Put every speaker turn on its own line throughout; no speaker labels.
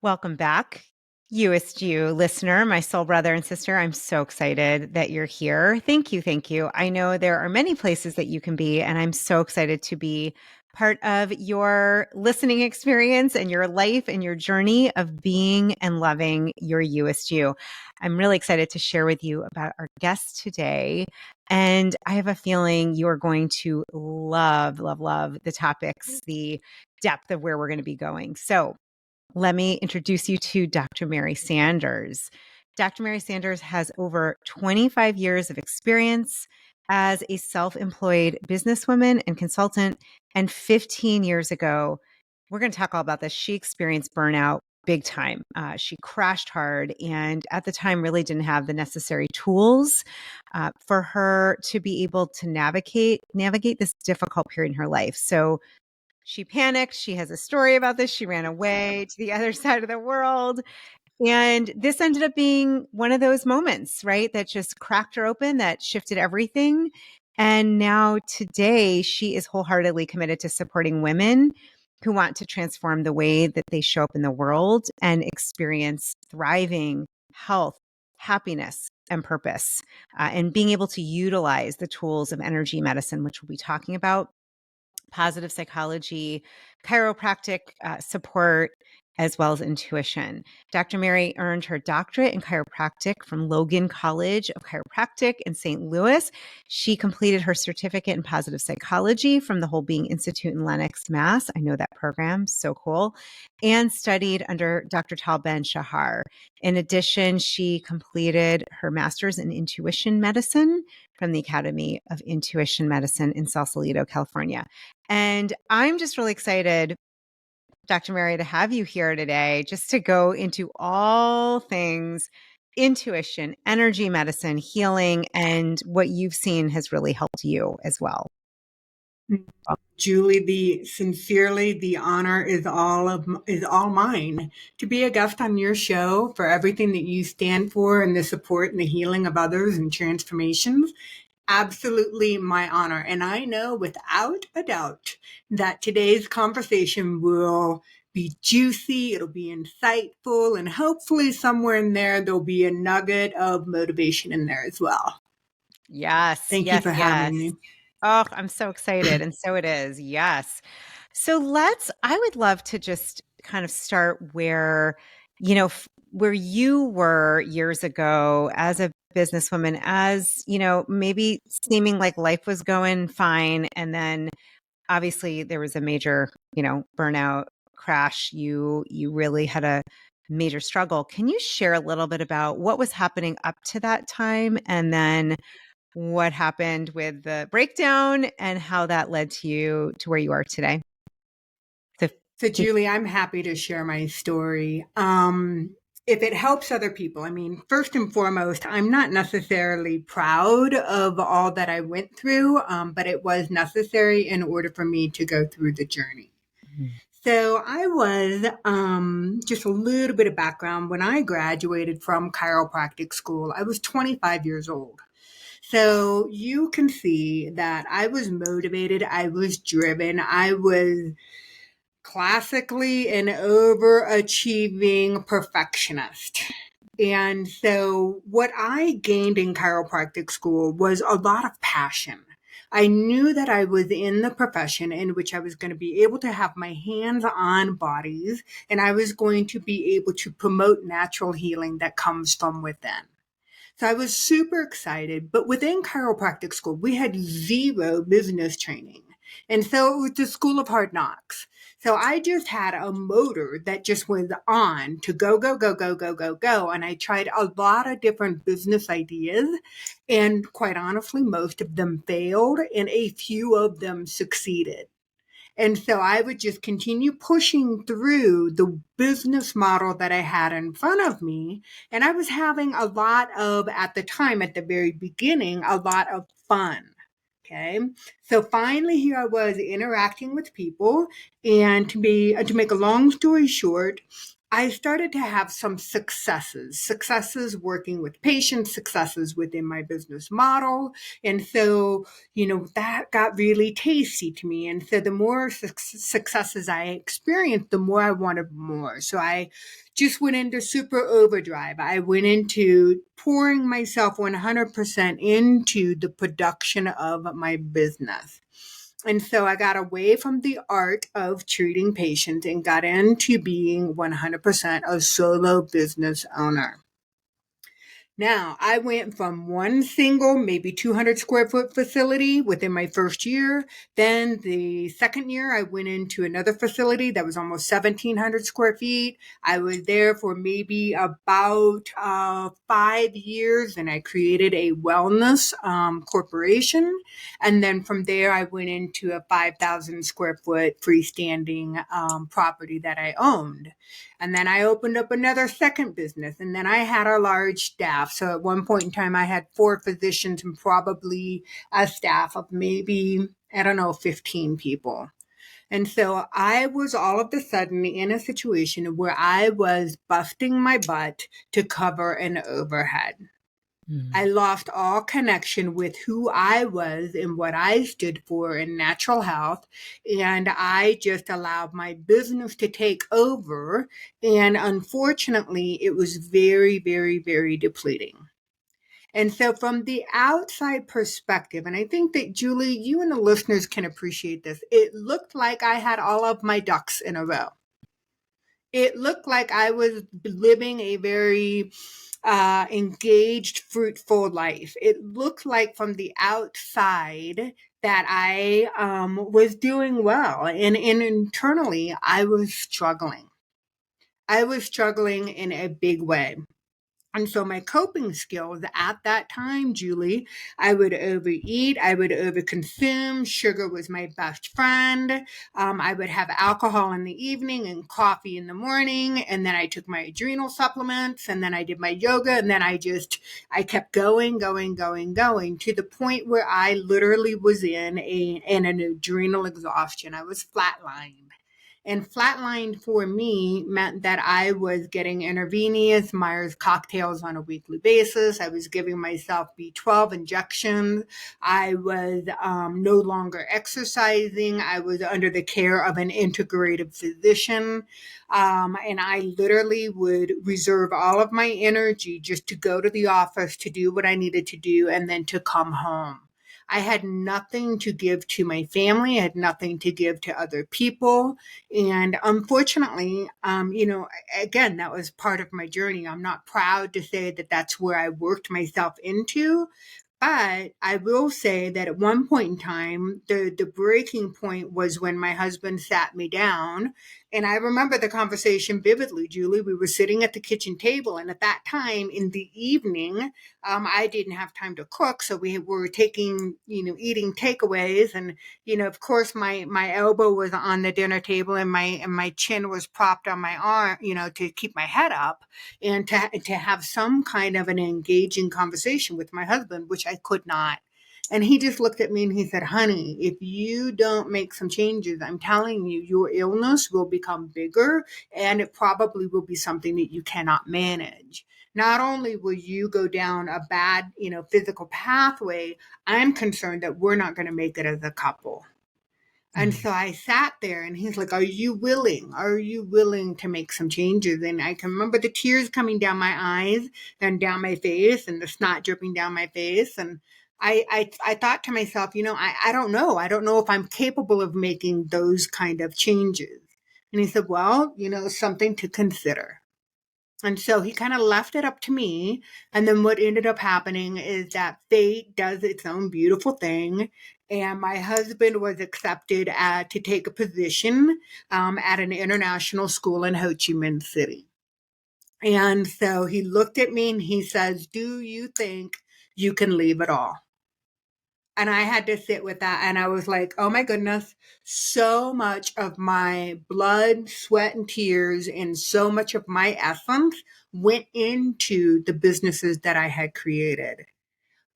Welcome back, Youest You listener, my soul brother and sister. I'm so excited that you're here. Thank you. Thank you. I know there are many places that you can be, and I'm so excited to be part of your listening experience and your life and your journey of being and loving your Youest You. I'm really excited to share with you about our guest today. And I have a feeling you are going to love, love, love the topics, the depth of where we're going to be going. So, let me introduce you to Dr. Mary Sanders. Dr. Mary Sanders has over 25 years of experience as a self-employed businesswoman and consultant. And 15 years ago, we're going to talk all about this. She experienced burnout big time. She crashed hard and at the time really didn't have the necessary tools for her to be able to navigate this difficult period in her life. So she panicked. She has a story about this. She ran away to the other side of the world. And this ended up being one of those moments, right? That just cracked her open, that shifted everything. And now today, she is wholeheartedly committed to supporting women who want to transform the way that they show up in the world and experience thriving, health, happiness, and purpose, and being able to utilize the tools of energy medicine, which we'll be talking about, positive psychology, chiropractic support, as well as intuition. Dr. Mary earned her doctorate in chiropractic from Logan College of Chiropractic in St. Louis. She completed her certificate in positive psychology from the Whole Being Institute in Lenox, Mass. I know that program, so cool. And studied under Dr. Tal Ben Shahar. In addition, she completed her master's in intuition medicine from the Academy of Intuition Medicine in Sausalito, California. And I'm just really excited, Dr. Mary, to have you here today, just to go into all things intuition, energy medicine, healing, and what you've seen has really helped you as well.
Julie, the honor is all mine to be a guest on your show, for everything that you stand for and the support and the healing of others and transformations. Absolutely my honor. And I know without a doubt that today's conversation will be juicy, it'll be insightful, and hopefully somewhere in there, there'll be a nugget of motivation in there as well.
Yes,
Thank you
yes,
for
yes.
having me.
Oh, I'm so excited. And so it is. Yes. So I would love to just kind of start where, where you were years ago as a businesswoman, as, maybe seeming like life was going fine. And then obviously there was a major, burnout crash. You really had a major struggle. Can you share a little bit about what was happening up to that time and then what happened with the breakdown and how that led to you to where you are today?
So, Julie, I'm happy to share my story. If it helps other people, I mean, first and foremost, I'm not necessarily proud of all that I went through, but it was necessary in order for me to go through the journey. So I was, just a little bit of background. When I graduated from chiropractic school, I was 25 years old. So you can see that I was motivated, I was driven, I was classically an overachieving perfectionist. And so what I gained in chiropractic school was a lot of passion. I knew that I was in the profession in which I was going to be able to have my hands on bodies, and I was going to be able to promote natural healing that comes from within. So I was super excited, but within chiropractic school, we had zero business training. And so it was the school of hard knocks. So I just had a motor that just went on to go, go, go, go, go, go, go. And I tried a lot of different business ideas. And quite honestly, most of them failed and a few of them succeeded. And so I would just continue pushing through the business model that I had in front of me. And I was having a lot of, at the time, at the very beginning, a lot of fun. Okay. So finally here I was interacting with people, and to make a long story short, I started to have some successes working with patients, successes within my business model. And so, that got really tasty to me. And so the more successes I experienced, the more I wanted more. So I just went into super overdrive. I went into pouring myself 100% into the production of my business. And so I got away from the art of treating patients and got into being 100% a solo business owner. Now, I went from one single, maybe 200 square foot facility within my first year. Then the second year, I went into another facility that was almost 1,700 square feet. I was there for maybe about 5 years, and I created a wellness corporation. And then from there, I went into a 5,000 square foot freestanding property that I owned. And then I opened up another second business. And then I had a large staff. So at one point in time, I had 4 physicians and probably a staff of maybe, I don't know, 15 people. And so I was all of a sudden in a situation where I was busting my butt to cover an overhead. I lost all connection with who I was and what I stood for in natural health. And I just allowed my business to take over. And unfortunately, it was very, very, very depleting. And so, from the outside perspective, and I think that Julie, you and the listeners can appreciate this, it looked like I had all of my ducks in a row. It looked like I was living a very engaged, fruitful life. It looked like from the outside that I was doing well. And internally, I was struggling. I was struggling in a big way. And so my coping skills at that time, Julie, I would overeat, I would overconsume. Sugar was my best friend. I would have alcohol in the evening and coffee in the morning. And then I took my adrenal supplements and then I did my yoga. And then I kept going, going to the point where I literally was in an adrenal exhaustion. I was flatlined. And flatline for me meant that I was getting intravenous Myers cocktails on a weekly basis. I was giving myself B12 injections. I was no longer exercising. I was under the care of an integrative physician. And I literally would reserve all of my energy just to go to the office to do what I needed to do and then to come home. I had nothing to give to my family. I had nothing to give to other people. And unfortunately, again, that was part of my journey. I'm not proud to say that that's where I worked myself into. But I will say that at one point in time, the breaking point was when my husband sat me down. And I remember the conversation vividly, Julie. We were sitting at the kitchen table. And at that time in the evening, I didn't have time to cook. So we were eating takeaways. And, of course, my elbow was on the dinner table and my chin was propped on my arm, to keep my head up and to have some kind of an engaging conversation with my husband, which I could not. And he just looked at me and he said, honey, if you don't make some changes, I'm telling you, your illness will become bigger and it probably will be something that you cannot manage. Not only will you go down a bad, physical pathway, I'm concerned that we're not going to make it as a couple. And so I sat there and he's like, are you willing? Are you willing to make some changes? And I can remember the tears coming down my eyes and down my face and the snot dripping down my face. And I thought to myself, I don't know. I don't know if I'm capable of making those kind of changes. And he said, well, something to consider. And so he kind of left it up to me. And then what ended up happening is that fate does its own beautiful thing. And my husband was accepted to take a position at an international school in Ho Chi Minh City. And so he looked at me and he says, do you think you can leave it all? And I had to sit with that. And I was like, oh my goodness, so much of my blood, sweat, and tears, and so much of my essence went into the businesses that I had created.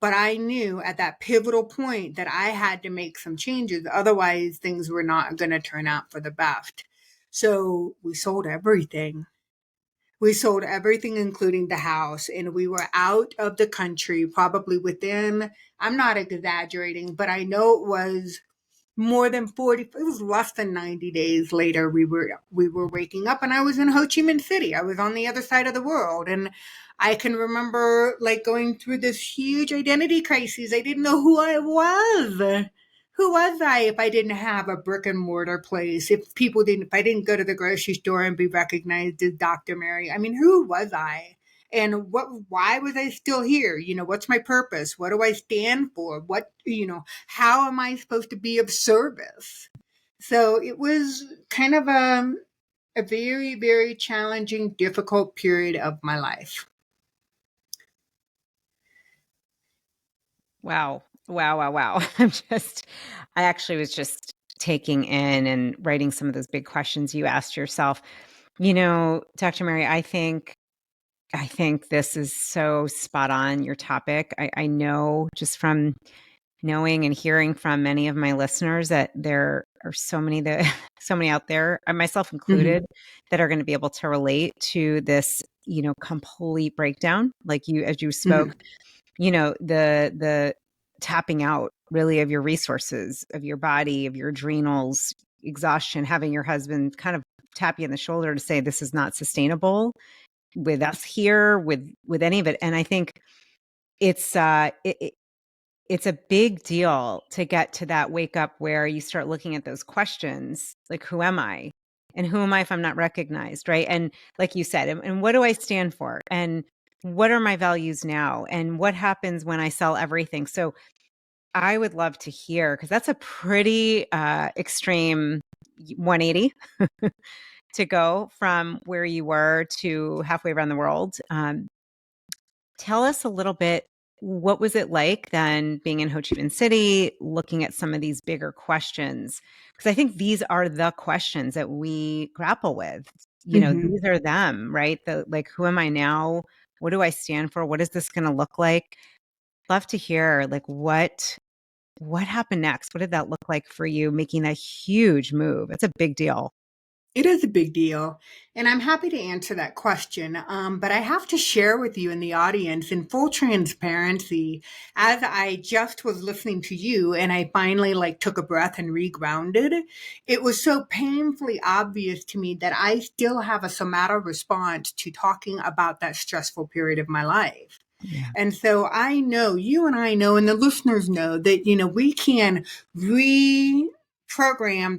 But I knew at that pivotal point that I had to make some changes. Otherwise, things were not going to turn out for the best. So we sold everything. We sold everything, including the house, and we were out of the country probably within, I'm not exaggerating, but I know it was more than 40, it was less than 90 days later. We were waking up, and I was in Ho Chi Minh City. I was on the other side of the world. And I can remember like going through this huge identity crisis. I didn't know who I was. Who was I if I didn't have a brick and mortar place? If I didn't go to the grocery store and be recognized as Dr. Mary, I mean, who was I? And why was I still here? What's my purpose? What do I stand for? How am I supposed to be of service? So it was kind of a very, very challenging, difficult period of my life.
Wow. Wow, wow, wow. I actually was just taking in and writing some of those big questions you asked yourself. Dr. Mary, I think this is so spot on your topic. I know just from knowing and hearing from many of my listeners that there are so many so many out there, myself
Mm-hmm.
included, that are going to be able to relate to this, complete breakdown. Like as you spoke,
Mm-hmm.
the tapping out really of your resources, of your body, of your adrenals, exhaustion, having your husband kind of tap you in the shoulder to say this is not sustainable with us here, with any of it. And I think it's it's a big deal to get to that wake up where you start looking at those questions like, who am I? And who am I if I'm not recognized? Right. And like you said, and what do I stand for? And what are my values now? And what happens when I sell everything? So I would love to hear, because that's a pretty extreme 180 to go from where you were to halfway around the world. Tell us a little bit, what was it like then being in Ho Chi Minh City, looking at some of these bigger questions? Because I think these are the questions that we grapple with.
Mm-hmm.
These are them, right? Like, who am I now? What do I stand for? What is this going to look like? Love to hear like what happened next? What did that look like for you making that huge move? It's a big deal.
It is a big deal. And I'm happy to answer that question. But I have to share with you in the audience, in full transparency, as I just was listening to you and I finally like took a breath and regrounded, it was so painfully obvious to me that I still have a somatic response to talking about that stressful period of my life.
Yeah.
And so I know, you and I know, and the listeners know that, we can reprogram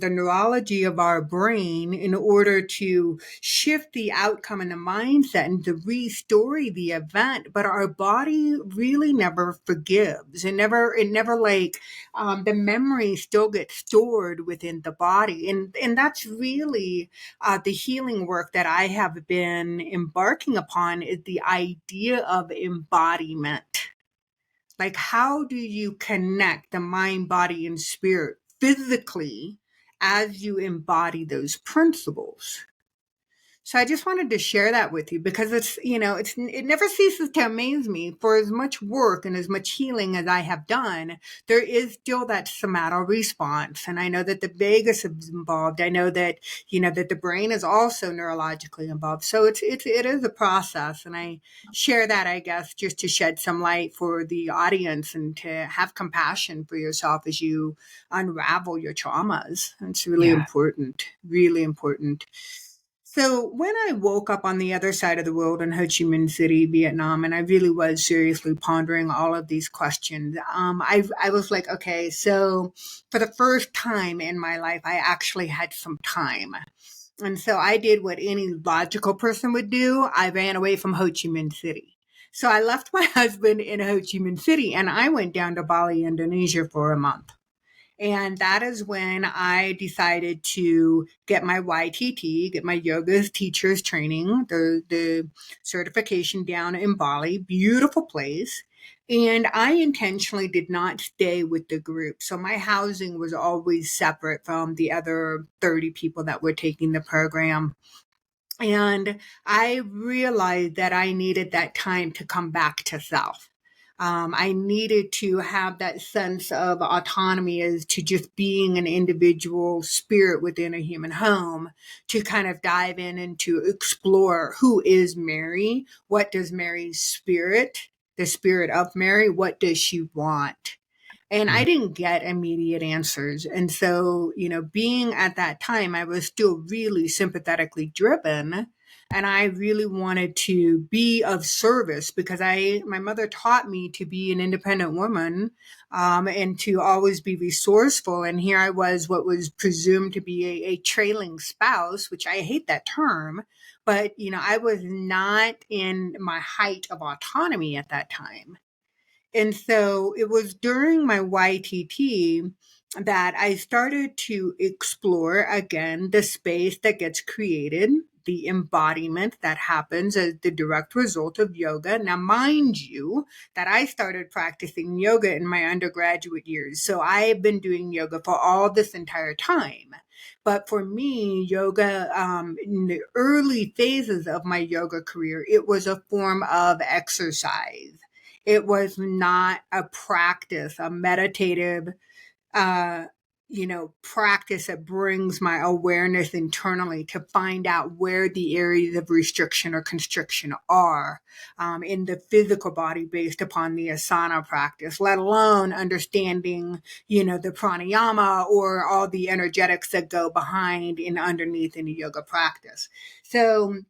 the neurology of our brain in order to shift the outcome and the mindset and to restore the event. But our body really never forgives. It never like, the memory still gets stored within the body. And that's really the healing work that I have been embarking upon, is the idea of embodiment. Like, how do you connect the mind, body, and spirit physically as you embody those principles? So I just wanted to share that with you because it never ceases to amaze me. For as much work and as much healing as I have done, there is still that somatic response. And I know that the vagus is involved. I know that, that the brain is also neurologically involved. So it is a process. And I share that, I guess, just to shed some light for the audience and to have compassion for yourself as you unravel your traumas. It's really
Yeah.
important, really important. So when I woke up on the other side of the world in Ho Chi Minh City, Vietnam, and I really was seriously pondering all of these questions, I was like, okay, so for the first time in my life, I actually had some time. And so I did what any logical person would do. I ran away from Ho Chi Minh City. So I left my husband in Ho Chi Minh City and I went down to Bali, Indonesia for a month. And that is when I decided to get my YTT, get my yoga teacher's training, the certification down in Bali, beautiful place. And I intentionally did not stay with the group. So my housing was always separate from the other 30 people that were taking the program. And I realized that I needed that time to come back to self. I needed to have that sense of autonomy as to just being an individual spirit within a human home to kind of dive in and to explore who is Mary? What does Mary's spirit, the spirit of Mary, what does she want? And I didn't get immediate answers. And so, being at that time, I was still really sympathetically driven. And I really wanted to be of service because my mother taught me to be an independent woman, and to always be resourceful. And here I was, what was presumed to be a trailing spouse, which I hate that term. But, I was not in my height of autonomy at that time. And so it was during my YTT that I started to explore again the space that gets created, the embodiment that happens as the direct result of yoga. Now, mind you, that I started practicing yoga in my undergraduate years. So I've been doing yoga for all this entire time. But for me, yoga, in the early phases of my yoga career, it was a form of exercise. It was not a practice, a meditative, uh, practice that brings my awareness internally to find out where the areas of restriction or constriction are, in the physical body based upon the asana practice, let alone understanding, the pranayama or all the energetics that go behind and underneath in a yoga practice. So,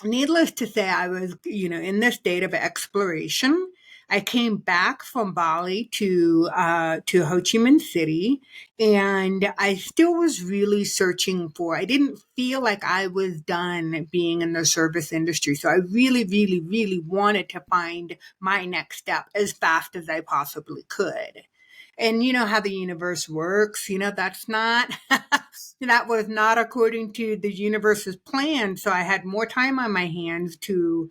needless to say, I was, in this state of exploration. I came back from Bali to Ho Chi Minh City, and I still was really searching for. I didn't feel like I was done being in the service industry, so I really, really, really wanted to find my next step as fast as I possibly could. And you know how the universe works. That's not, that was not according to the universe's plan. So I had more time on my hands to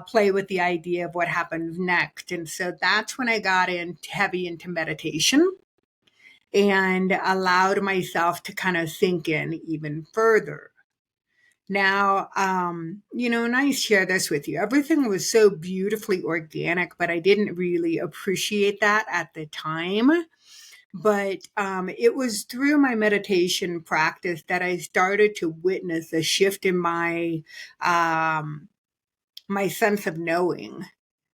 play with the idea of what happens next. And so that's when I got in heavy into meditation and allowed myself to kind of sink in even further. Now, and I share this with you. Everything was so beautifully organic, but I didn't really appreciate that at the time. But it was through my meditation practice that I started to witness a shift in my sense of knowing,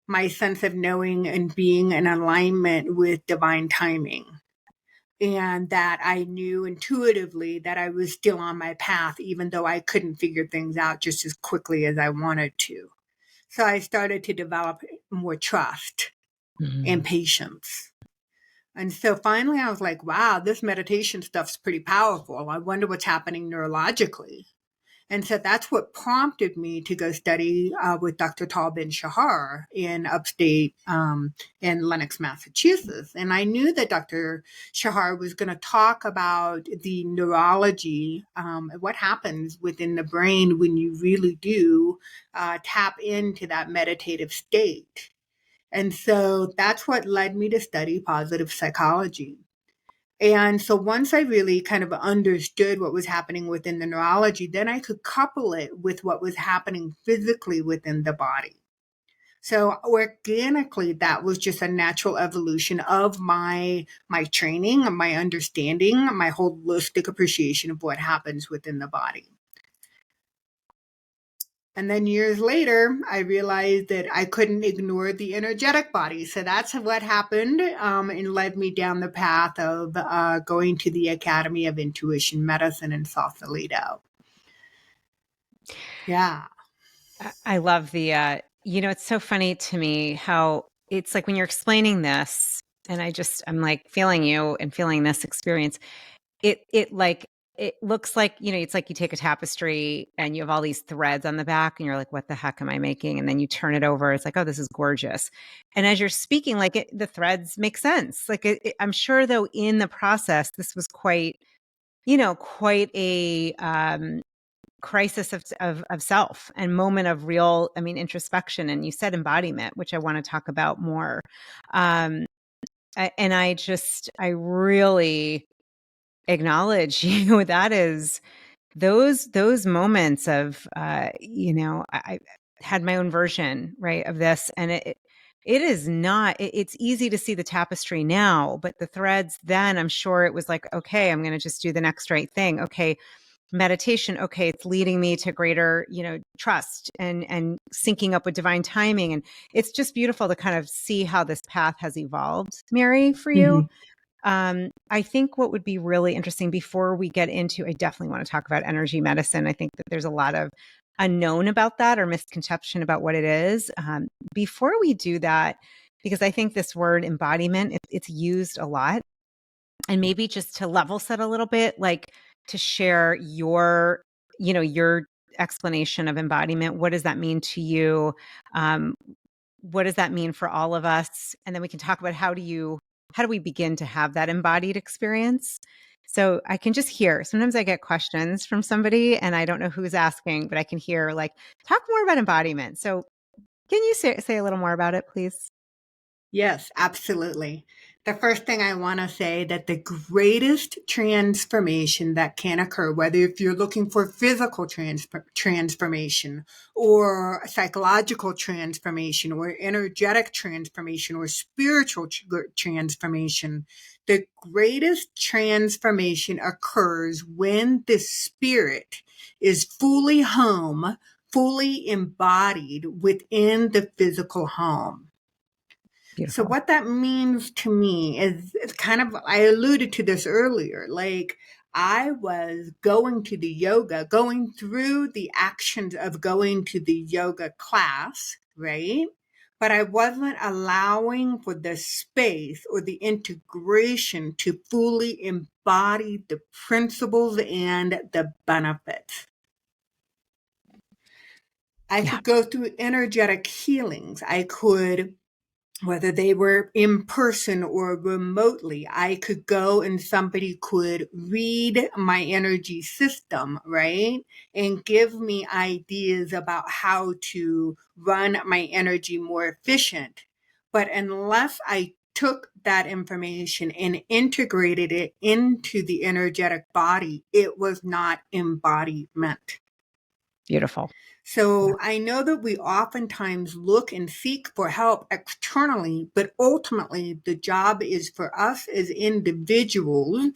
and being in alignment with divine timing. And that I knew intuitively that I was still on my path, even though I couldn't figure things out just as quickly as I wanted to. So I started to develop more trust and patience. And so finally, I was like, wow, this meditation stuff's pretty powerful. I wonder what's happening neurologically. And so that's what prompted me to go study with Dr. Tal Ben Shahar in upstate, in Lenox, Massachusetts. And I knew that Dr. Shahar was going to talk about the neurology, what happens within the brain when you really do tap into that meditative state. And so that's what led me to study positive psychology. And so once I really kind of understood what was happening within the neurology, then I could couple it with what was happening physically within the body. So organically, that was just a natural evolution of my training, my understanding, my holistic appreciation of what happens within the body. And then years later, I realized that I couldn't ignore the energetic body. So that's what happened, and led me down the path of going to the Academy of Intuition Medicine in Sausalito. Yeah.
I love it's so funny to me how it's like when you're explaining this, and I'm like feeling you and feeling this experience. It looks like, it's like you take a tapestry and you have all these threads on the back and you're like, what the heck am I making? And then you turn it over. It's like, oh, this is gorgeous. And as you're speaking, like the threads make sense. Like I'm sure though, in the process, this was quite a, crisis of self and moment of real, introspection. And you said embodiment, which I want to talk about more. And I really acknowledge that is those moments of I had my own version, right, of this, and It is not, it's easy to see the tapestry now, but the threads then, I'm sure it was like, okay, I'm going to just do the next right thing. Okay, meditation. Okay, it's leading me to greater, trust and syncing up with divine timing. And it's just beautiful to kind of see how this path has evolved, Mary, for you.
Mhm.
I think what would be really interesting before we get into, I definitely want to talk about energy medicine. I think that there's a lot of unknown about that or misconception about what it is. Before we do that, because I think this word embodiment, it's used a lot. And maybe just to level set a little bit, like to share your explanation of embodiment. What does that mean to you? Um, what does that mean for all of us? And then we can talk about how do we begin to have that embodied experience? So I can just hear, sometimes I get questions from somebody and I don't know who's asking, but I can hear like, talk more about embodiment. So can you say a little more about it, please?
Yes, absolutely. The first thing I want to say that the greatest transformation that can occur, whether if you're looking for physical transformation or psychological transformation or energetic transformation or spiritual transformation, the greatest transformation occurs when the spirit is fully home, fully embodied within the physical home. So
Beautiful.
what that means to me is kind of, I alluded to this earlier, like I was going to the yoga, going through the actions of going to the yoga class, right? But I wasn't allowing for the space or the integration to fully embody the principles and the benefits. I
Yeah.
could go through energetic healings. I could, whether they were in person or remotely, I could go and somebody could read my energy system, right? And give me ideas about how to run my energy more efficient. But unless I took that information and integrated it into the energetic body, it was not embodiment.
Beautiful. Yeah.
So I know that we oftentimes look and seek for help externally, but ultimately the job is for us as individuals,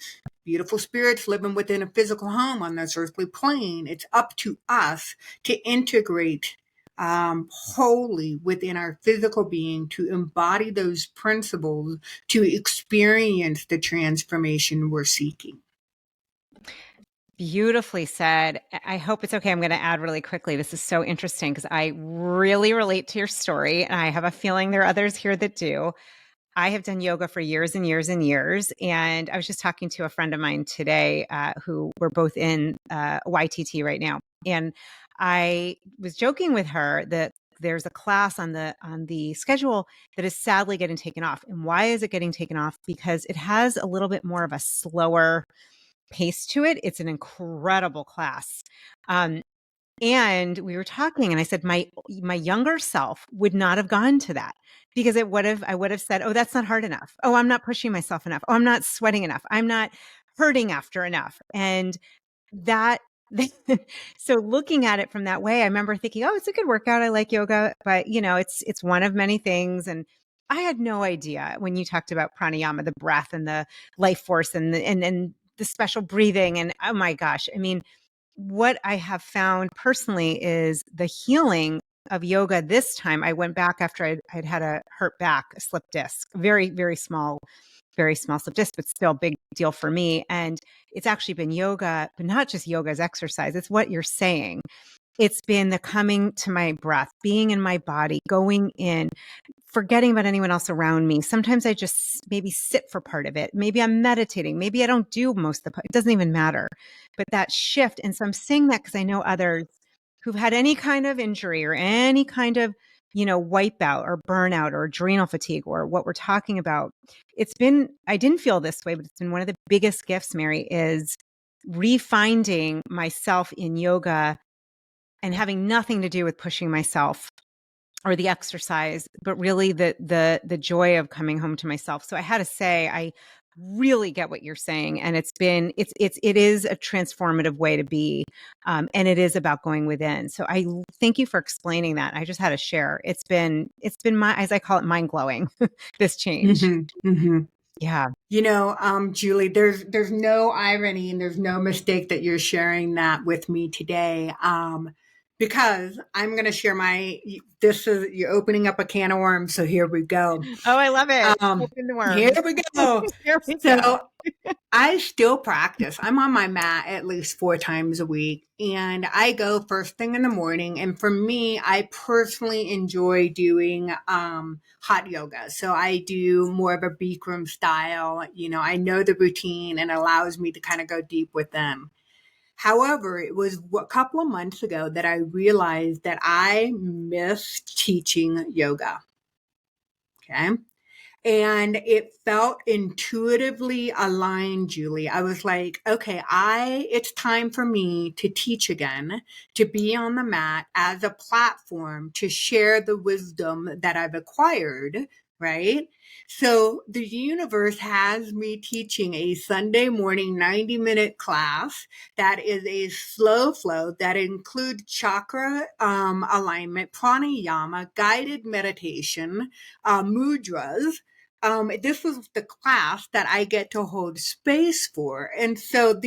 beautiful spirits living within a physical home on this earthly plane. It's up to us to integrate wholly within our physical being, to embody those principles, to experience the transformation we're seeking.
Beautifully said. I hope it's okay. I'm going to add really quickly. This is so interesting because I really relate to your story. And I have a feeling there are others here that do. I have done yoga for years and years and years. And I was just talking to a friend of mine today who we're both in YTT right now. And I was joking with her that there's a class on the schedule that is sadly getting taken off. And why is it getting taken off? Because it has a little bit more of a slower pace to it. It's an incredible class. Um, and we were talking and I said, my younger self would not have gone to that because I would have said, oh, that's not hard enough. Oh, I'm not pushing myself enough. Oh, I'm not sweating enough. I'm not hurting after enough. And that, so looking at it from that way, I remember thinking, oh, it's a good workout. I like yoga, but it's one of many things. And I had no idea when you talked about pranayama, the breath and the life force and the special breathing. And oh my gosh, I mean, what I have found personally is the healing of yoga. This time I went back after I'd had a hurt back, a slip disc, very small slip disc, but still a big deal for me. And it's actually been yoga, but not just yoga as exercise. It's what you're saying. It's been the coming to my breath, being in my body, going in, forgetting about anyone else around me. Sometimes I just maybe sit for part of it. Maybe I'm meditating. Maybe I don't do most of the part. It doesn't even matter. But that shift. And so I'm saying that because I know others who've had any kind of injury or any kind of, wipeout or burnout or adrenal fatigue or what we're talking about. I didn't feel this way, but it's been one of the biggest gifts, Mary, is refinding myself in yoga and having nothing to do with pushing myself or the exercise, but really the joy of coming home to myself. So I had to say, I really get what you're saying. And it is a transformative way to be. And it is about going within. So I thank you for explaining that. I just had to share. It's been as I call it, mind blowing, this change.
Hmm. Hmm.
Yeah.
Julie, there's no irony and there's no mistake that you're sharing that with me today. Because I'm going to share you're opening up a can of worms. So here we go.
Oh, I love it.
Um,
Open the
Here
worms.
we go.
Here we go.
So I still practice. I'm on my mat at least 4 times a week, and I go first thing in the morning. And for me, I personally enjoy doing hot yoga. So I do more of a Bikram style. I know the routine and allows me to kind of go deep with them. However, it was a couple of months ago that I realized that I missed teaching yoga. Okay. And it felt intuitively aligned, Julie. I was like, okay, it's time for me to teach again, to be on the mat as a platform to share the wisdom that I've acquired, right? So the universe has me teaching a Sunday morning 90-minute class that is a slow flow that includes chakra alignment, pranayama, guided meditation, mudras. This was the class that I get to hold space for. And so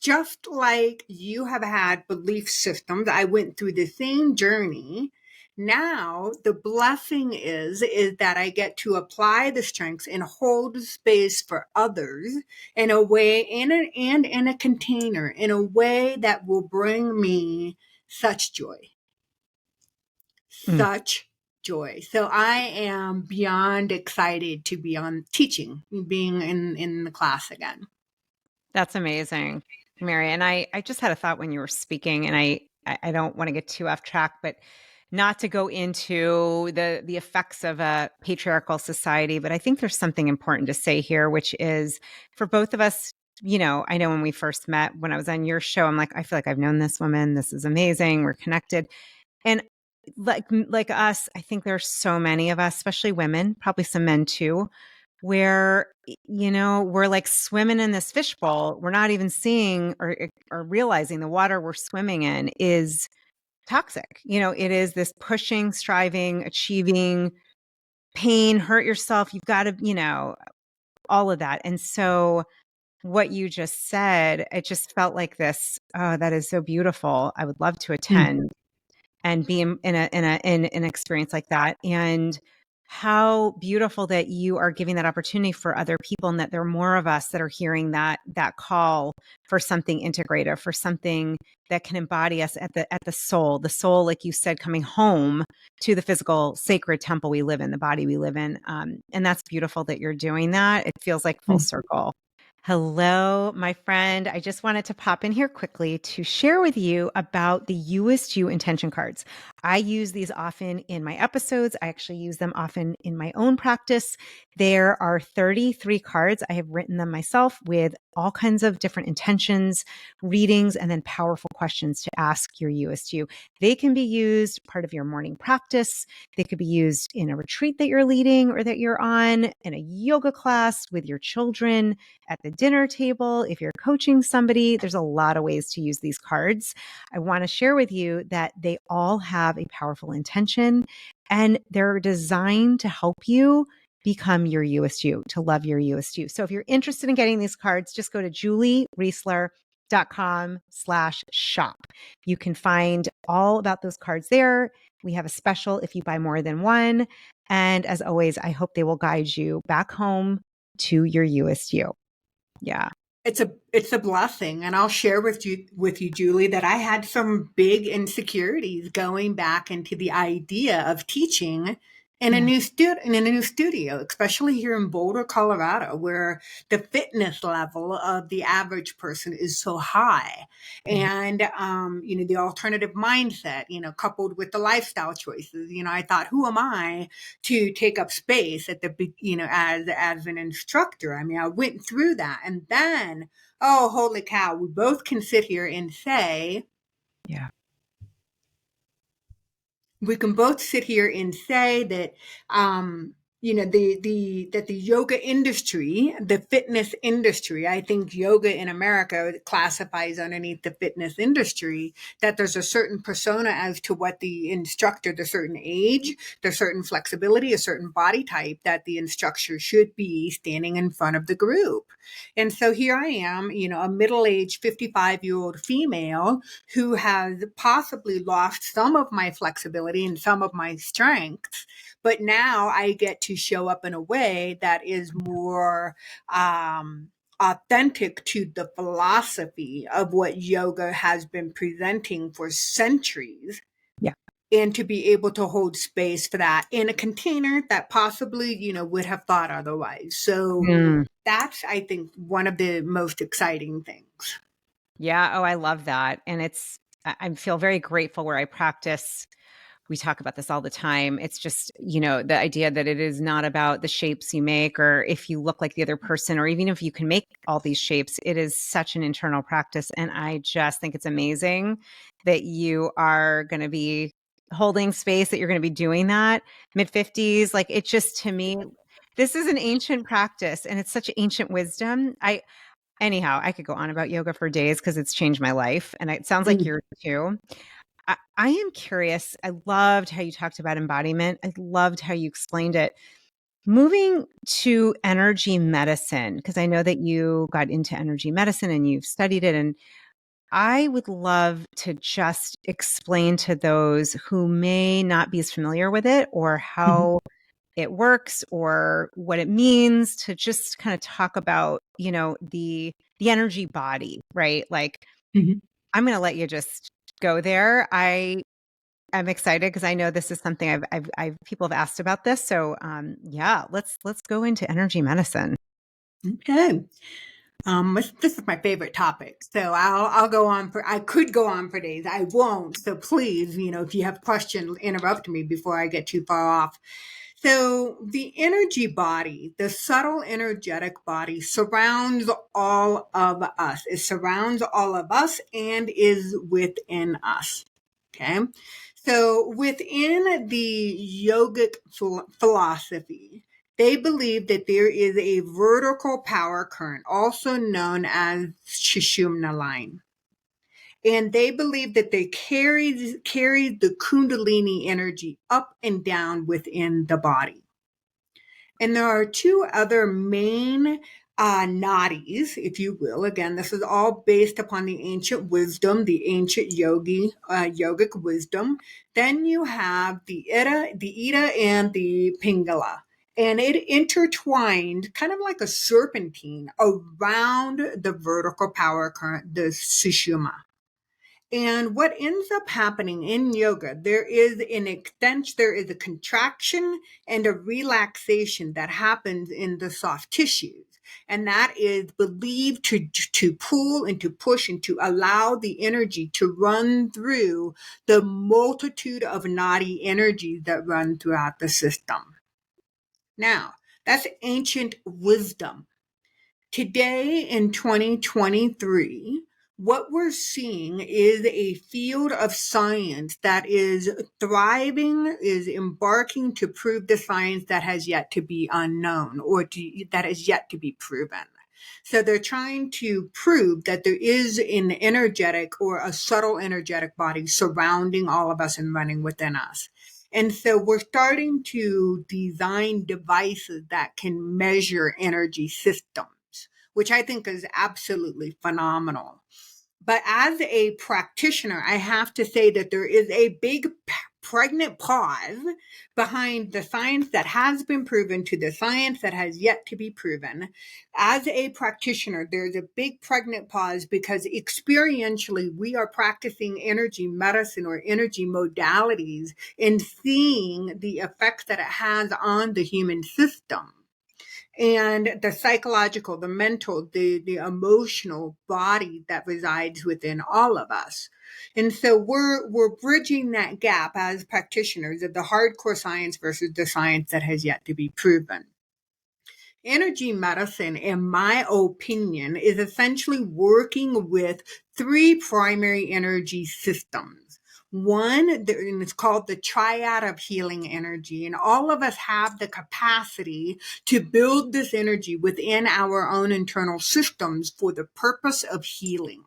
just like you have had belief systems, I went through the same journey. Now the blessing is that I get to apply the strengths and hold space for others in a way, and in a container, in a way that will bring me such joy.
Mm,
Such joy. So I am beyond excited to be on teaching, being in the class again.
that's amazing, Mary. And I just had a thought when you were speaking, and I don't want to get too off track, but not to go into the effects of a patriarchal society. But I think there's something important to say here, which is for both of us. I know when we first met, when I was on your show, I'm like, I feel like I've known this woman. This is amazing. We're connected. And like us, I think there's so many of us, especially women, probably some men too, where we're like swimming in this fishbowl. We're not even seeing or realizing the water we're swimming in is toxic. It is this pushing, striving, achieving, pain, hurt yourself. You've got to, all of that. And so what you just said, it just felt like this. Oh, that is so beautiful. I would love to
Mm.
attend and be in an experience like that. And how beautiful that you are giving that opportunity for other people, and that there are more of us that are hearing that call for something integrative, for something that can embody us at the soul, like you said, coming home to the physical sacred temple we live in, the body we live in. And that's beautiful that you're doing that. It feels like full
Mm.
circle. Hello, my friend. I just wanted to pop in here quickly to share with you about the Youest You intention cards. I use these often in my episodes. I actually use them often in my own practice. There are 33 cards. I have written them myself with all kinds of different intentions, readings, and then powerful questions to ask your Youest You. They can be used part of your morning practice. They could be used in a retreat that you're leading or that you're on, in a yoga class with your children, at the dinner table, if you're coaching somebody. There's a lot of ways to use these cards. I want to share with you that they all have a powerful intention, and they're designed to help you become your Youest You, to love your Youest You. So if you're interested in getting these cards, just go to juliereisler.com/shop. You can find all about those cards there. We have a special if you buy more than one. And as always, I hope they will guide you back home to your Youest You. Yeah.
It's a blessing, and I'll share with you, Julie, that I had some big insecurities going back into the idea of teaching
Yeah.
in a new studio, especially here in Boulder, Colorado, where the fitness level of the average person is so high,
Yeah.
and the alternative mindset, coupled with the lifestyle choices. I thought, who am I to take up space as an instructor? I mean, I went through that, and then, oh, holy cow, we both can sit here and say,
Yeah.
we can both sit here and say that, that the yoga industry, the fitness industry, I think yoga in America classifies underneath the fitness industry, that there's a certain persona as to what the instructor, the certain age, the certain flexibility, a certain body type that the instructor should be standing in front of the group. And so here I am, a middle-aged 55-year-old female who has possibly lost some of my flexibility and some of my strengths, but now I get to show up in a way that is more authentic to the philosophy of what yoga has been presenting for centuries,
Yeah.
and to be able to hold space for that in a container that possibly, would have thought otherwise. So
Mm.
that's, I think, one of the most exciting things.
Yeah. Oh, I love that. And I feel very grateful where I practice. We talk about this all the time. It's just, the idea that it is not about the shapes you make or if you look like the other person, or even if you can make all these shapes, it is such an internal practice. And I just think it's amazing that you are going to be holding space, that you're going to be doing that mid 50s. Like, it just, to me, this is an ancient practice and it's such ancient wisdom. Anyhow, I could go on about yoga for days because it's changed my life. And it sounds like
Mm.
yours too. I am curious. I loved how you talked about embodiment. I loved how you explained it. Moving to energy medicine, because I know that you got into energy medicine and you've studied it. And I would love to just explain to those who may not be as familiar with it, or
Mhm.
how it works, or what it means, to just kind of talk about, the energy body, right? Like,
Mhm.
I'm going to let you just go there. I'm excited because I know this is something people have asked about this. So, yeah, let's go into energy medicine.
Okay. This is my favorite topic, so I'll go on for. I could go on for days. I won't. So please, if you have questions, interrupt me before I get too far off. So the energy body, the subtle energetic body, surrounds all of us. It surrounds all of us and is within us. Okay. So within the yogic philosophy, they believe that there is a vertical power current, also known as Sushumna line. And they believe that they carry the Kundalini energy up and down within the body. And there are two other main nadis, if you will. Again, this is all based upon the ancient wisdom, the ancient yogic wisdom. Then you have the Ida, and the Pingala. And it intertwined kind of like a serpentine around the vertical power current, the Sushumna. And what ends up happening in yoga, there is an extension, there is a contraction and a relaxation that happens in the soft tissues. And that is believed to pull and to push and to allow the energy to run through the multitude of nadi energies that run throughout the system. Now, that's ancient wisdom. Today in 2023, what we're seeing is a field of science that is thriving, is embarking to prove the science that has yet to be unknown, or that is yet to be proven. So they're trying to prove that there is an energetic or a subtle energetic body surrounding all of us and running within us. And so we're starting to design devices that can measure energy systems, which I think is absolutely phenomenal. But as a practitioner, I have to say that there is a big pregnant pause behind the science that has been proven to the science that has yet to be proven. As a practitioner, there's a big pregnant pause because experientially we are practicing energy medicine or energy modalities and seeing the effects that it has on the human system, and the psychological, the mental, the emotional body that resides within all of us. And so we're bridging that gap as practitioners of the hardcore science versus the science that has yet to be proven. Energy medicine, in my opinion, is essentially working with three primary energy systems. One, and it's called the triad of healing energy. And all of us have the capacity to build this energy within our own internal systems for the purpose of healing,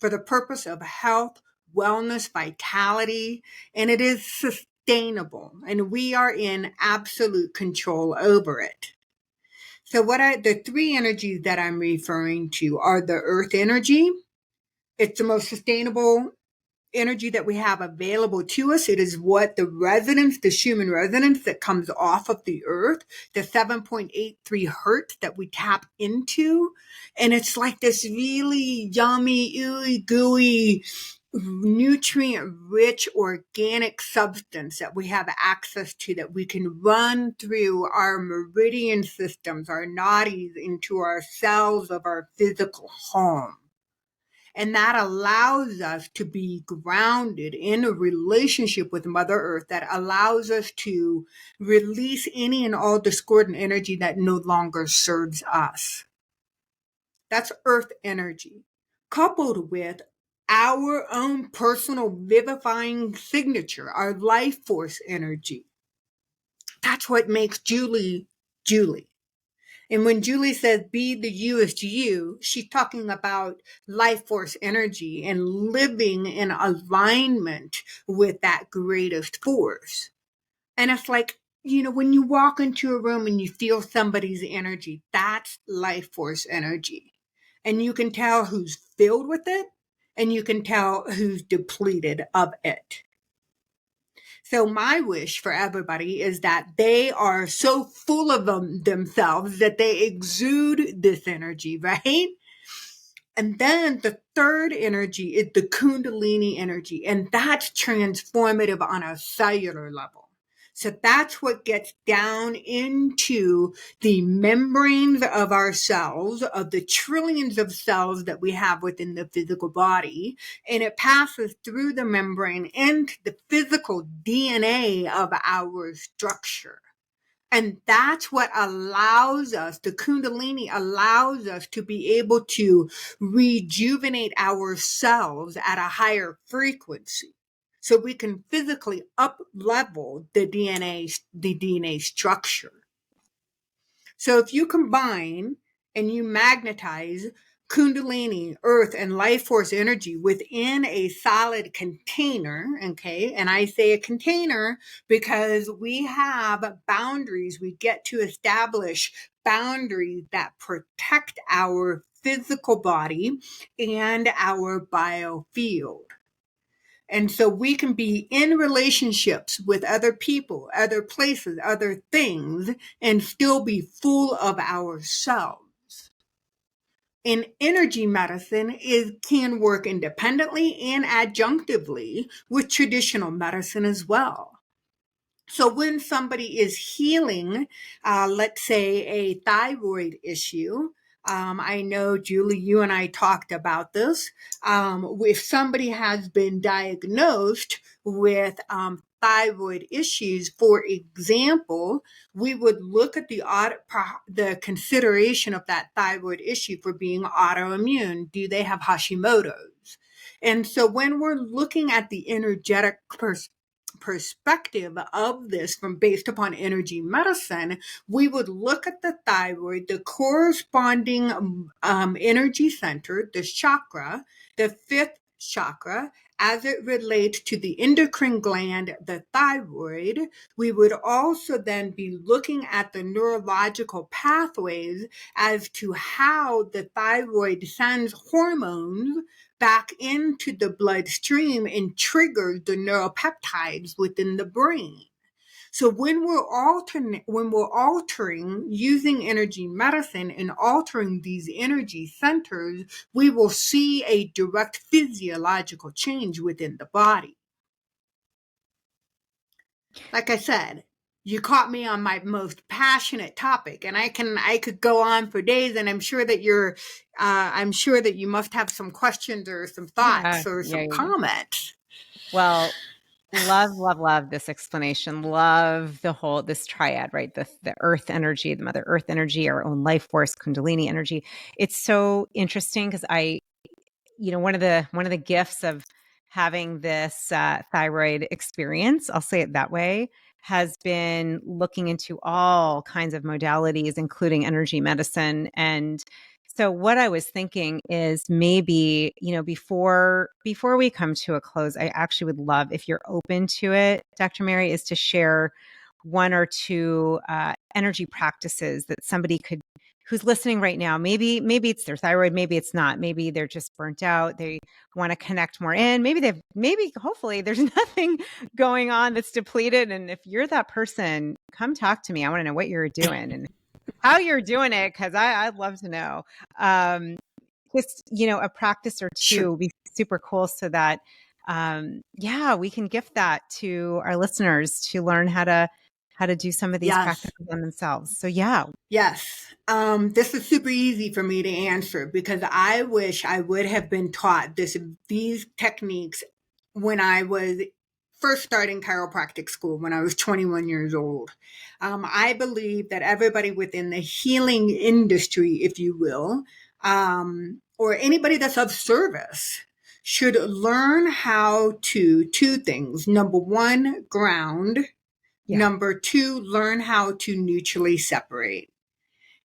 for the purpose of health, wellness, vitality, and it is sustainable. And we are in absolute control over it. So the three energies that I'm referring to are the earth energy. It's the most sustainable energy that we have available to us. It is what the Schumann resonance that comes off of the earth, the 7.83 hertz that we tap into. And it's like this really yummy, ooey gooey, nutrient rich organic substance that we have access to, that we can run through our meridian systems, our nadis, into our cells of our physical home. And that allows us to be grounded in a relationship with Mother Earth, that allows us to release any and all discordant energy that no longer serves us. That's earth energy, coupled with our own personal vivifying signature, our life force energy. That's what makes Julie, Julie. And when Julie says, be the Youest You, she's talking about life force energy and living in alignment with that greatest force. And it's like, when you walk into a room and you feel somebody's energy, that's life force energy. And you can tell who's filled with it, and you can tell who's depleted of it. So my wish for everybody is that they are so full of themselves that they exude this energy, right? And then the third energy is the Kundalini energy, and that's transformative on a cellular level. So that's what gets down into the membranes of our cells, of the trillions of cells that we have within the physical body. And it passes through the membrane into the physical DNA of our structure. And that's what allows us, the Kundalini allows us to be able to rejuvenate ourselves at a higher frequency. So we can physically up level the DNA structure. So if you combine and you magnetize Kundalini, earth, and life force energy within a solid container, okay? And I say a container because we have boundaries. We get to establish boundaries that protect our physical body and our biofield. And so we can be in relationships with other people, other places, other things, and still be full of ourselves. And energy medicine can work independently and adjunctively with traditional medicine as well. So when somebody is healing, let's say a thyroid issue, I know, Julie, you and I talked about this. If somebody has been diagnosed with thyroid issues, for example, we would look at the consideration of that thyroid issue for being autoimmune. Do they have Hashimoto's? And so when we're looking at the energetic perspective of this from based upon energy medicine, we would look at the thyroid, the corresponding energy center, the chakra, the fifth chakra, as it relates to the endocrine gland, the thyroid. We would also then be looking at the neurological pathways as to how the thyroid sends hormones back into the bloodstream and triggers the neuropeptides within the brain. So when we're altering using energy medicine and altering these energy centers, we will see a direct physiological change within the body. Like I said, you caught me on my most passionate topic, and I could go on for days, and I'm sure that you must have some questions or some thoughts or some comments.
Well, love this explanation. Love this triad, right? The earth energy, the mother earth energy, our own life force, Kundalini energy. It's so interesting because one of the gifts of having this thyroid experience, I'll say it that way, has been looking into all kinds of modalities, including energy medicine. And so what I was thinking is maybe, before we come to a close, I actually would love, if you're open to it, Dr. Mary, is to share one or two energy practices that somebody could, who's listening right now, maybe it's their thyroid, maybe it's not, maybe they're just burnt out, they want to connect more in, maybe hopefully there's nothing going on that's depleted. And if you're that person, come talk to me. I want to know what you're doing and how you're doing it, because I'd love to know. Just, a practice or
Sure.
two would be super cool, so that we can gift that to our listeners to learn how to do some of these
Yes.
practices on themselves. So yeah.
Yes. This is super easy for me to answer because I wish I would have been taught these techniques when I was first starting chiropractic school when I was 21 years old. I believe that everybody within the healing industry, if you will, or anybody that's of service, should learn how to two things. Number one, ground.
Yeah.
Number two, learn how to mutually separate.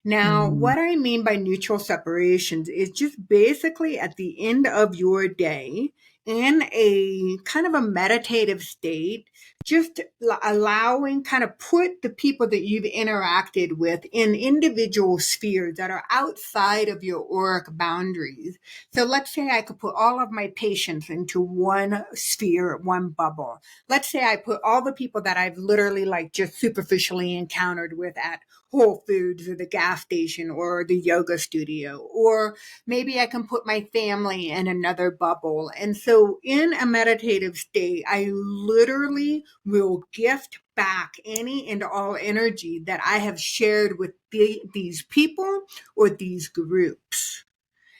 Now,
Mm.
what I mean by neutral separations is just basically at the end of your day, in a kind of a meditative state, just allowing, kind of put the people that you've interacted with in individual spheres that are outside of your auric boundaries. So let's say I could put all of my patients into one sphere, one bubble. Let's say I put all the people that I've literally like just superficially encountered with at Whole Foods or the gas station or the yoga studio, or maybe I can put my family in another bubble. And so in a meditative state, I literally will gift back any and all energy that I have shared with these people or these groups.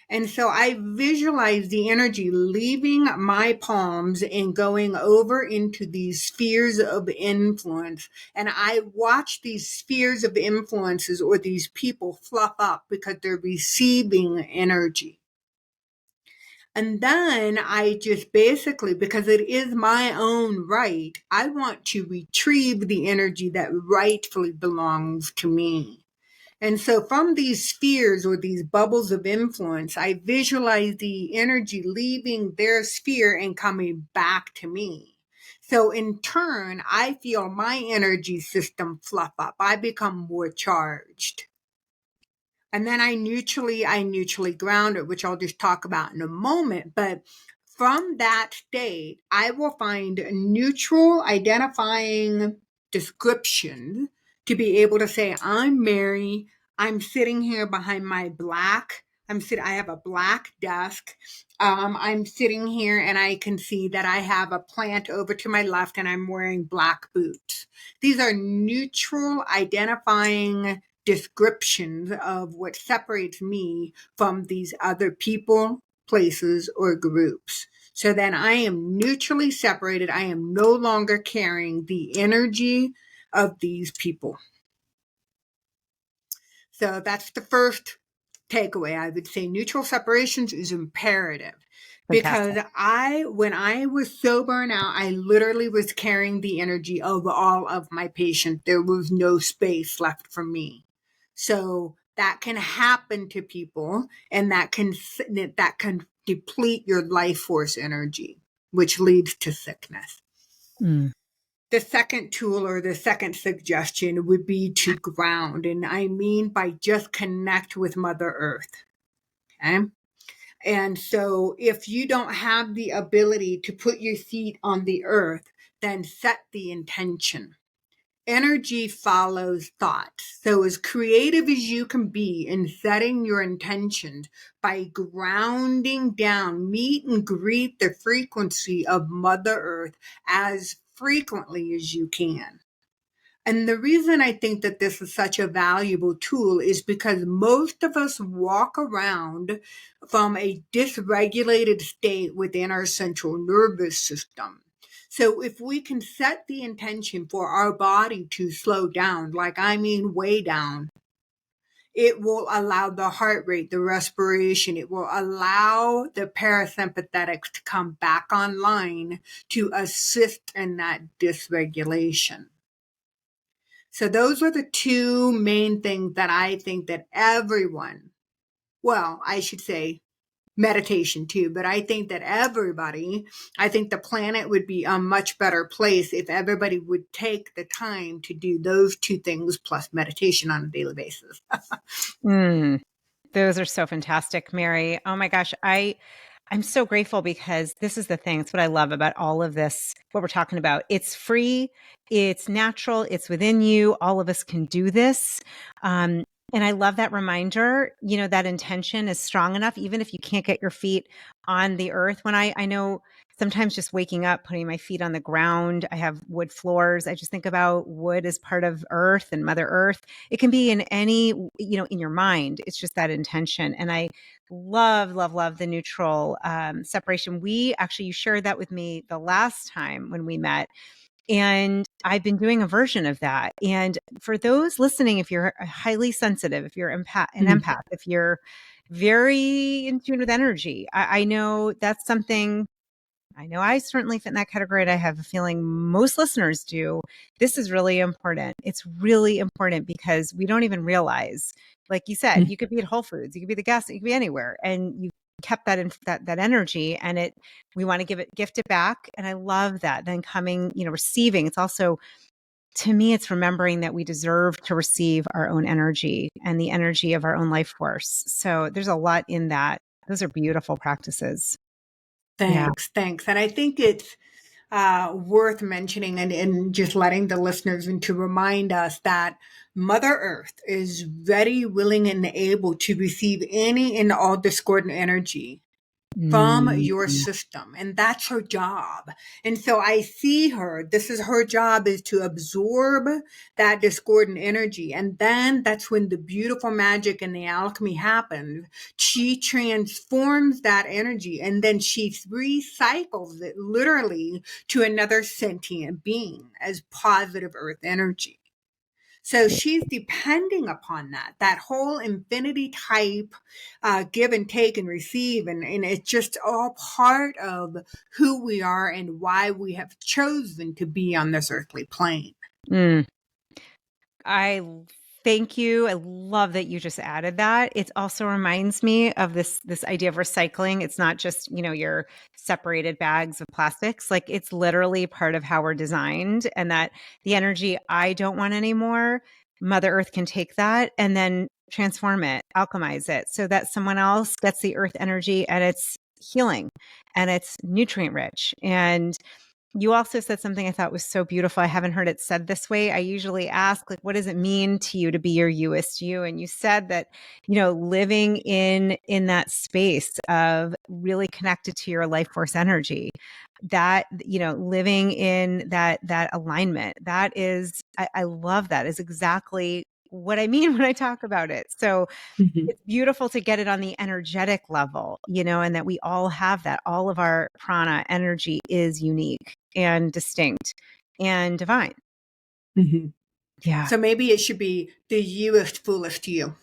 And so I visualize the energy leaving my palms and going over into these spheres of influence. And I watch these spheres of influences or these people fluff up because they're receiving energy. And then I just basically, because it is my own right, I want to retrieve the energy that rightfully belongs to me. And so from these spheres or these bubbles of influence, I visualize the energy leaving their sphere and coming back to me. So in turn, I feel my energy system fluff up. I become more charged. And then I neutrally ground it, which I'll just talk about in a moment. But from that state, I will find neutral identifying description to be able to say, I'm Mary. I'm sitting here behind my I have a black desk. I'm sitting here and I can see that I have a plant over to my left and I'm wearing black boots. These are neutral identifying descriptions of what separates me from these other people, places, or groups. So then I am neutrally separated. I am no longer carrying the energy of these people. So that's the first takeaway. I would say neutral separations is imperative.
Fantastic.
Because when I was so burnt out, I literally was carrying the energy of all of my patients. There was no space left for me. So that can happen to people, and that can deplete your life force energy, which leads to sickness.
Mm.
The second tool or the second suggestion would be to ground. And I mean by just connect with Mother Earth. Okay. And so if you don't have the ability to put your feet on the earth, then set the intention. Energy follows thought. So as creative as you can be in setting your intentions by grounding down, meet and greet the frequency of Mother Earth as frequently as you can. And the reason I think that this is such a valuable tool is because most of us walk around from a dysregulated state within our central nervous system. So if we can set the intention for our body to slow down, like I mean way down, it will allow the heart rate, the respiration, it will allow the parasympathetics to come back online to assist in that dysregulation. So those are the two main things that I think that everyone, well, I should say meditation too, but I think that I think the planet would be a much better place if everybody would take the time to do those two things plus meditation on a daily basis.
Mm. Those are so fantastic, Mary. Oh my gosh, I'm so grateful because this is the thing. It's what I love about all of this, what we're talking about. It's free, it's natural, it's within you. All of us can do this. Um, and I love that reminder, that intention is strong enough, even if you can't get your feet on the earth. When I know sometimes just waking up, putting my feet on the ground, I have wood floors. I just think about wood as part of earth and Mother Earth. It can be in any, in your mind. It's just that intention. And I love, love, love the neutral separation. You shared that with me the last time when we met. And I've been doing a version of that. And for those listening, if you're highly sensitive, if you're an empath, if you're very in tune with energy, I know that's something. I know I certainly fit in that category, and I have a feeling most listeners do. This is really important. It's really important because we don't even realize, like you said, you could be at Whole Foods, you could be the guest, you could be anywhere, and you kept that energy, and we want to gift it back. And I love that. Then coming, receiving. It's also, to me, it's remembering that we deserve to receive our own energy and the energy of our own life force. So there's a lot in that. Those are beautiful practices. Yeah.
Thanks. And I think it's worth mentioning and just letting the listeners and to remind us that Mother Earth is ready, willing, and able to receive any and all discordant energy from your
Mm.
system, and that's her job. And so I see her, this is her job, is to absorb that discordant energy, and then that's when the beautiful magic and the alchemy happens. She transforms that energy, and then she recycles it literally to another sentient being as positive earth energy. So she's depending upon that whole infinity type give and take and receive. And it's just all part of who we are and why we have chosen to be on this earthly plane.
Mm. I thank you. I love that you just added that. It also reminds me of this idea of recycling. It's not just, your separated bags of plastics. Like, it's literally part of how we're designed, and that the energy I don't want anymore, Mother Earth can take that and then transform it, alchemize it so that someone else gets the earth energy, and it's healing and it's nutrient rich. And you also said something I thought was so beautiful. I haven't heard it said this way. I usually ask, like, what does it mean to you to be your Youest You? And you said that, living in that space of really connected to your life force energy, that, living in that alignment, that is, I love that, is exactly what I mean when I talk about it. So it's beautiful to get it on the energetic level, and that we all have that. All of our prana energy is unique and distinct and divine.
Mm-hmm.
Yeah.
So maybe it should be the youest, fullest you.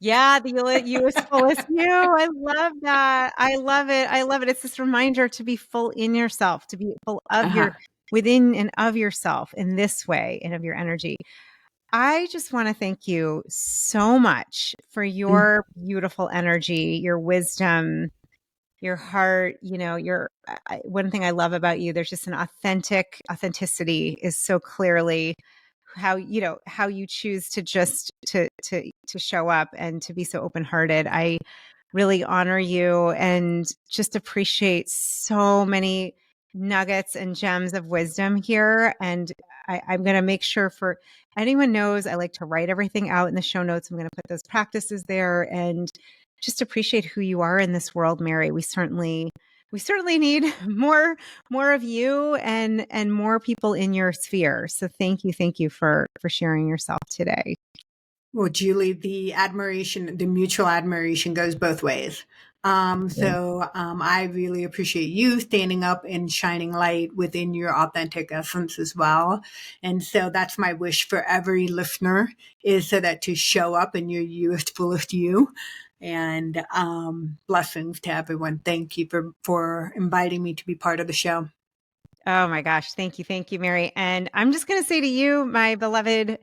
Yeah. You is fullest you. I love that. I love it. I love it. It's this reminder to be full in yourself, to be full of
Uh-huh.
within and of yourself in this way, and of your energy. I just want to thank you so much for your beautiful energy, your wisdom, your heart. One thing I love about you, there's just an authenticity is so clearly how you choose to just to show up and to be so open-hearted. I really honor you and just appreciate so many nuggets and gems of wisdom here. And I'm going to make sure, for anyone knows, I like to write everything out in the show notes. I'm going to put those practices there, and just appreciate who you are in this world, Mary. We certainly need more of you and more people in your sphere. So thank you for sharing yourself today.
Well, Julie, the mutual admiration goes both ways. I really appreciate you standing up and shining light within your authentic essence as well. And so that's my wish for every listener, is so that to show up in your youest, fullest you. And blessings to everyone. Thank you for inviting me to be part of the show.
Oh my gosh. Thank you, Mary. And I'm just going to say to you, my beloved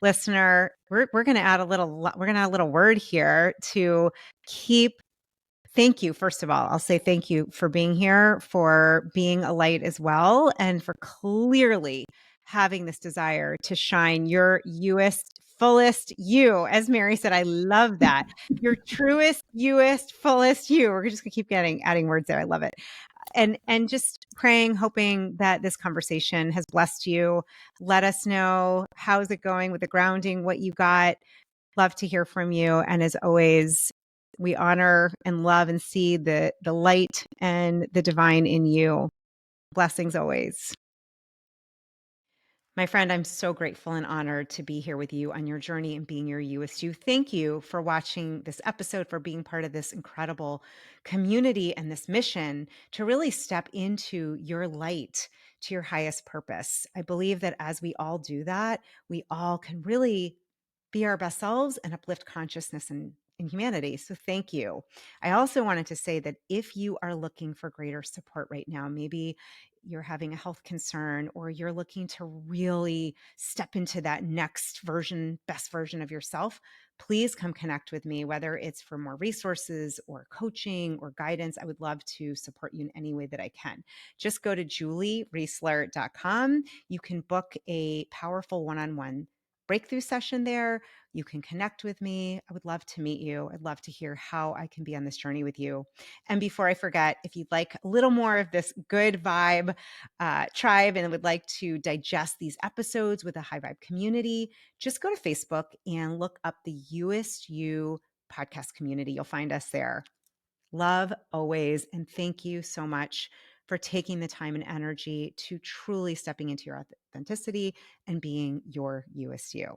listener, we're going to add a little word here to keep. Thank you. First of all, I'll say thank you for being here, for being a light as well, and for clearly having this desire to shine your youest, fullest you. As Mary said, I love that. Your truest, youest, fullest you. We're just gonna keep adding words there. I love it. And just praying, hoping that this conversation has blessed you. Let us know how's it going with the grounding, what you got. Love to hear from you. And as always, we honor and love and see the light and the divine in you. Blessings always. My friend, I'm so grateful and honored to be here with you on your journey and being your Youest You. Thank you for watching this episode, for being part of this incredible community and this mission to really step into your light, to your highest purpose. I believe that as we all do that, we all can really be our best selves and uplift consciousness and in humanity. So thank you. I also wanted to say that if you are looking for greater support right now, maybe you're having a health concern or you're looking to really step into that next version, best version of yourself, please come connect with me, whether it's for more resources or coaching or guidance. I would love to support you in any way that I can. Just go to juliereisler.com. You can book a powerful one-on-one breakthrough session there. You can connect with me. I would love to meet you. I'd love to hear how I can be on this journey with you. And before I forget, if you'd like a little more of this good vibe tribe and would like to digest these episodes with a high vibe community, just go to Facebook and look up the Youest You podcast community. You'll find us there. Love always. And thank you so much for taking the time and energy to truly stepping into your authenticity and being your Youest You.